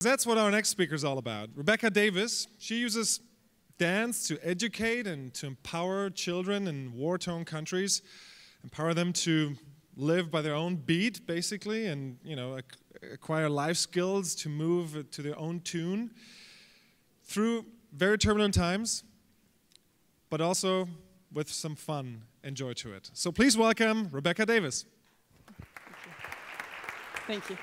That's what our next speaker is all about. Rebecca Davis, she uses dance to educate and to empower children in war-torn countries, empower them to live by their own beat, basically, and acquire life skills to move to their own tune through very turbulent times, but also with some fun and joy to it. So please welcome Rebecca Davis. Thank you.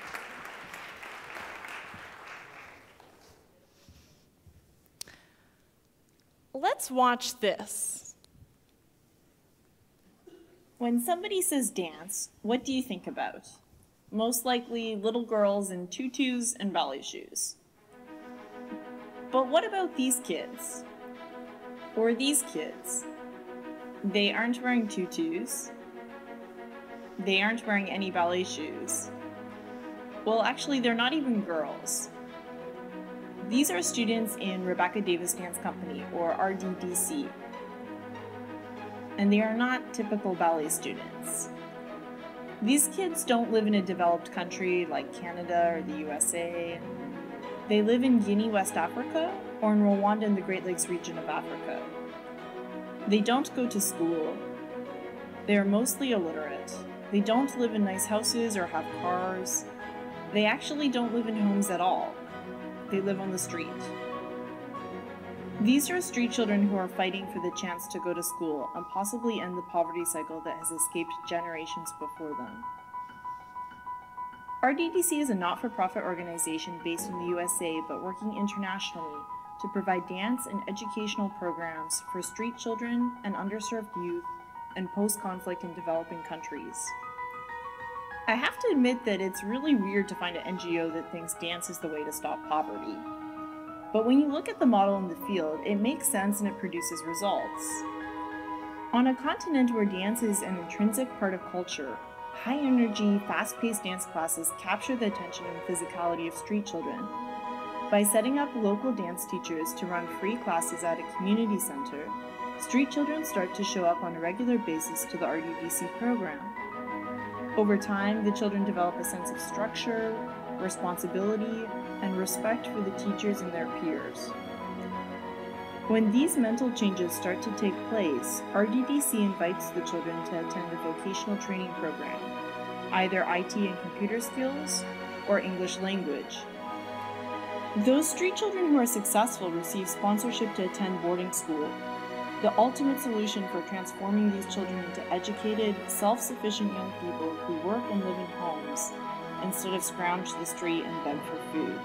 Let's watch this. When somebody says dance, what do you think about? Most likely little girls in tutus and ballet shoes. But what about these kids? Or these kids? They aren't wearing tutus. They aren't wearing any ballet shoes. Well, actually, they're not even girls. These are students in Rebecca Davis Dance Company, or RDDC. And they are not typical ballet students. These kids don't live in a developed country like Canada or the USA. They live in Guinea, West Africa, or in Rwanda in the Great Lakes region of Africa. They don't go to school. They are mostly illiterate. They don't live in nice houses or have cars. They actually don't live in homes at all. They live on the street. These are street children who are fighting for the chance to go to school and possibly end the poverty cycle that has escaped generations before them. RDDC is a not-for-profit organization based in the USA but working internationally to provide dance and educational programs for street children and underserved youth in post-conflict and developing countries. I have to admit that it's really weird to find an NGO that thinks dance is the way to stop poverty. But when you look at the model in the field, it makes sense and it produces results. On a continent where dance is an intrinsic part of culture, high-energy, fast-paced dance classes capture the attention and physicality of street children. By setting up local dance teachers to run free classes at a community center, street children start to show up on a regular basis to the RDDC program. Over time, the children develop a sense of structure, responsibility, and respect for the teachers and their peers. When these mental changes start to take place, RDDC invites the children to attend a vocational training program, either IT and computer skills or English language. Those street children who are successful receive sponsorship to attend boarding school, the ultimate solution for transforming these children into educated, self-sufficient young people who work and live in homes instead of scrounge the street and beg for food.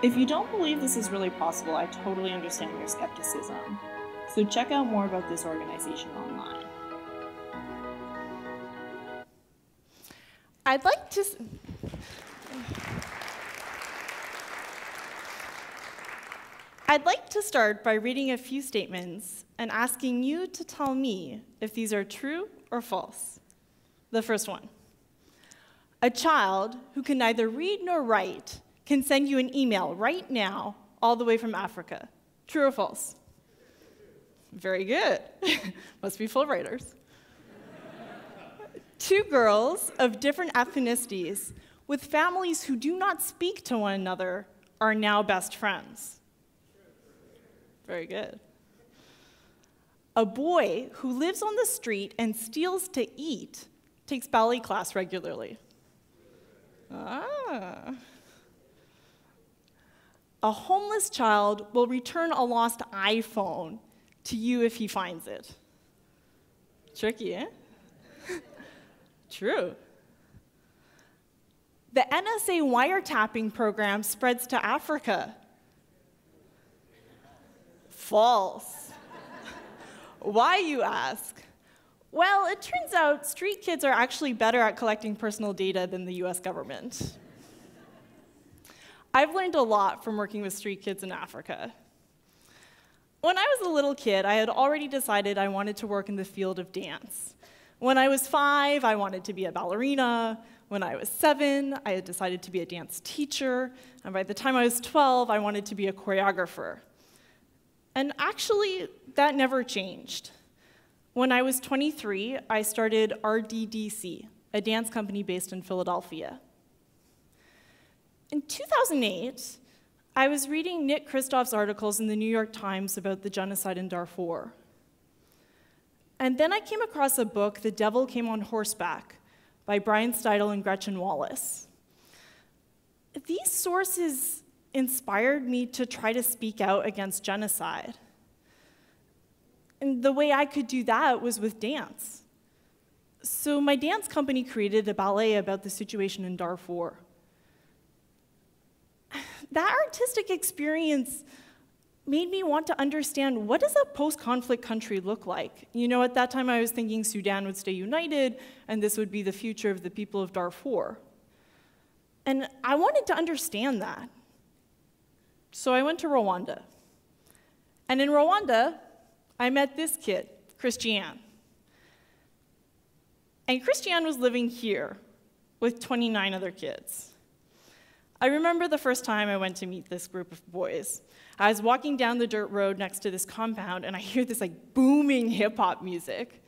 If you don't believe this is really possible, I totally understand your skepticism. So check out more about this organization online. I'd like to start by reading a few statements and asking you to tell me if these are true or false. The first one. A child who can neither read nor write can send you an email right now, all the way from Africa. True or false? Very good. Must be Fulbrighters. 2 girls of different ethnicities with families who do not speak to one another are now best friends. Very good. A boy who lives on the street and steals to eat takes ballet class regularly. Ah. A homeless child will return a lost iPhone to you if he finds it. Tricky, eh? True. The NSA wiretapping program spreads to Africa. False. Why, you ask? Well, it turns out street kids are actually better at collecting personal data than the US government. I've learned a lot from working with street kids in Africa. When I was a little kid, I had already decided I wanted to work in the field of dance. When I was 5, I wanted to be a ballerina. When I was 7, I had decided to be a dance teacher. And by the time I was 12, I wanted to be a choreographer. And actually, that never changed. When I was 23, I started RDDC, a dance company based in Philadelphia. In 2008, I was reading Nick Kristof's articles in the New York Times about the genocide in Darfur. And then I came across a book, The Devil Came on Horseback, by Brian Steidel and Gretchen Wallace. These sources inspired me to try to speak out against genocide. And the way I could do that was with dance. So my dance company created a ballet about the situation in Darfur. That artistic experience made me want to understand, what does a post-conflict country look like? You know, at that time I was thinking Sudan would stay united, and this would be the future of the people of Darfur. And I wanted to understand that. So I went to Rwanda. And in Rwanda, I met this kid, Christiane. And Christiane was living here with 29 other kids. I remember the first time I went to meet this group of boys. I was walking down the dirt road next to this compound, and I hear this like booming hip-hop music.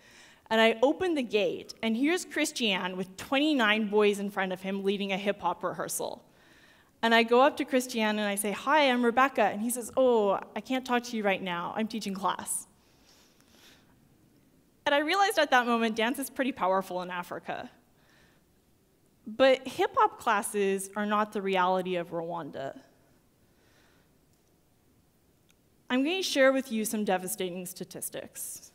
And I open the gate, and here's Christiane with 29 boys in front of him leading a hip-hop rehearsal. And I go up to Christiane and I say, "Hi, I'm Rebecca." And he says, "Oh, I can't talk to you right now. I'm teaching class." And I realized at that moment, dance is pretty powerful in Africa. But hip-hop classes are not the reality of Rwanda. I'm going to share with you some devastating statistics.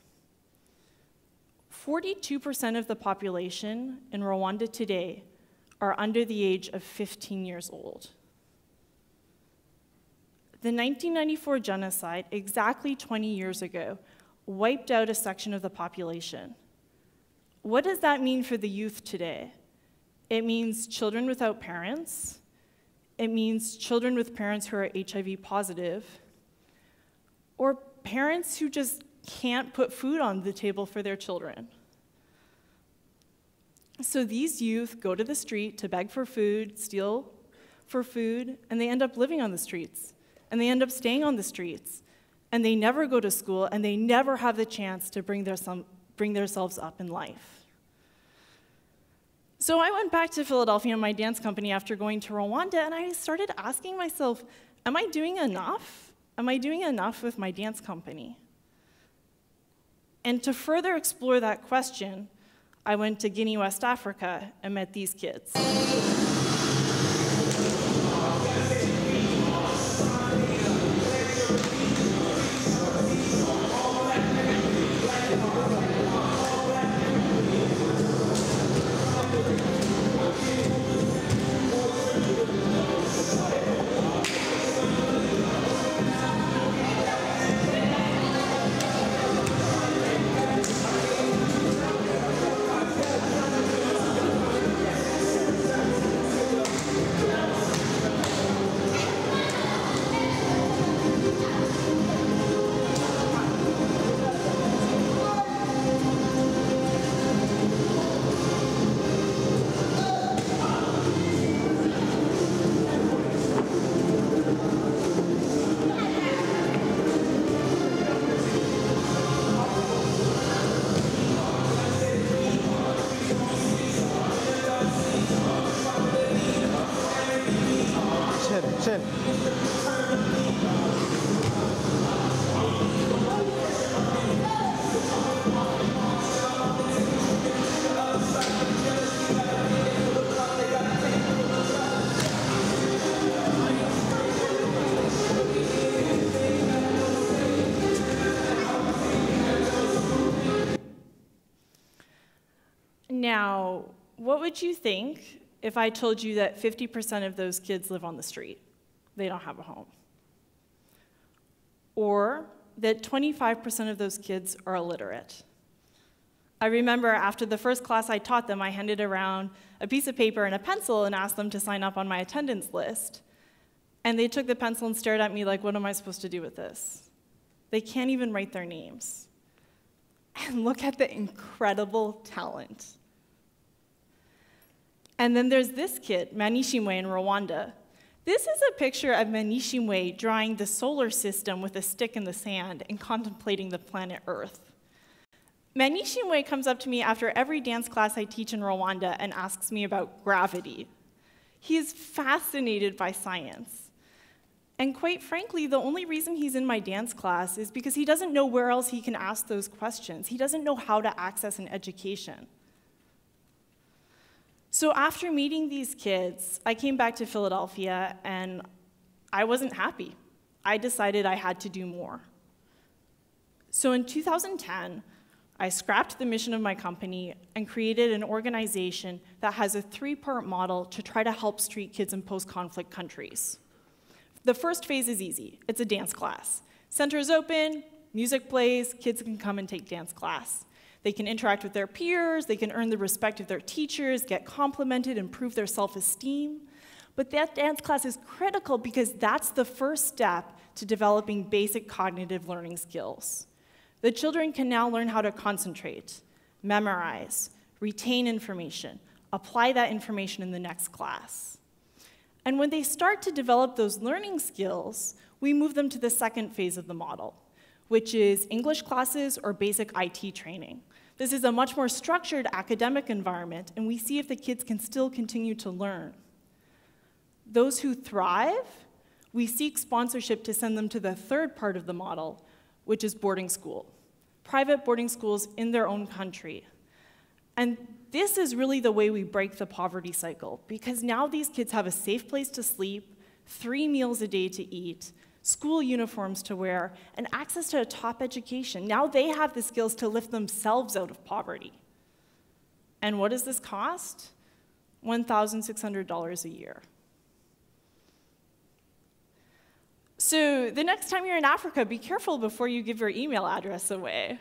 42% of the population in Rwanda today are under the age of 15 years old. The 1994 genocide, exactly 20 years ago, wiped out a section of the population. What does that mean for the youth today? It means children without parents. It means children with parents who are HIV positive, or parents who just can't put food on the table for their children. So these youth go to the street to beg for food, steal for food, and they end up living on the streets, and they end up staying on the streets, and they never go to school, and they never have the chance to bring themselves up in life. So I went back to Philadelphia and my dance company after going to Rwanda, and I started asking myself, am I doing enough? Am I doing enough with my dance company? And to further explore that question, I went to Guinea, West Africa, and met these kids. Chin. Now, what would you think if I told you that 50% of those kids live on the street? They don't have a home. Or that 25% of those kids are illiterate. I remember after the first class I taught them, I handed around a piece of paper and a pencil and asked them to sign up on my attendance list. And they took the pencil and stared at me like, what am I supposed to do with this? They can't even write their names. And look at the incredible talent. And then there's this kid, Manishimwe in Rwanda. This is a picture of Manishimwe drawing the solar system with a stick in the sand and contemplating the planet Earth. Manishimwe comes up to me after every dance class I teach in Rwanda and asks me about gravity. He is fascinated by science. And quite frankly, the only reason he's in my dance class is because he doesn't know where else he can ask those questions. He doesn't know how to access an education. So after meeting these kids, I came back to Philadelphia and I wasn't happy. I decided I had to do more. So in 2010, I scrapped the mission of my company and created an organization that has a 3-part model to try to help street kids in post-conflict countries. The first phase is easy. It's a dance class. Center is open, music plays, kids can come and take dance class. They can interact with their peers, they can earn the respect of their teachers, get complimented, improve their self-esteem. But that dance class is critical because that's the first step to developing basic cognitive learning skills. The children can now learn how to concentrate, memorize, retain information, apply that information in the next class. And when they start to develop those learning skills, we move them to the second phase of the model, which is English classes or basic IT training. This is a much more structured academic environment, and we see if the kids can still continue to learn. Those who thrive, we seek sponsorship to send them to the third part of the model, which is boarding school, private boarding schools in their own country. And this is really the way we break the poverty cycle, because now these kids have a safe place to sleep, 3 meals a day to eat, school uniforms to wear, and access to a top education. Now they have the skills to lift themselves out of poverty. And what does this cost? $1,600 a year. So the next time you're in Africa, be careful before you give your email address away.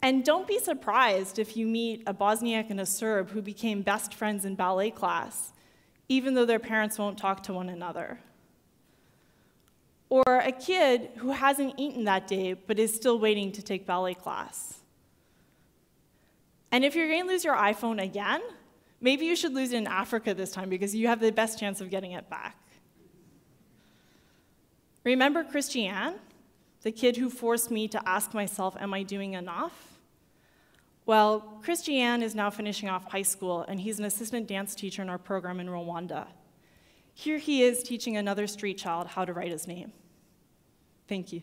And don't be surprised if you meet a Bosniak and a Serb who became best friends in ballet class, even though their parents won't talk to one another. Or a kid who hasn't eaten that day but is still waiting to take ballet class. And if you're going to lose your iPhone again, maybe you should lose it in Africa this time because you have the best chance of getting it back. Remember Christiane, the kid who forced me to ask myself, am I doing enough? Well, Christiane is now finishing off high school, and he's an assistant dance teacher in our program in Rwanda. Here he is teaching another street child how to write his name. Thank you.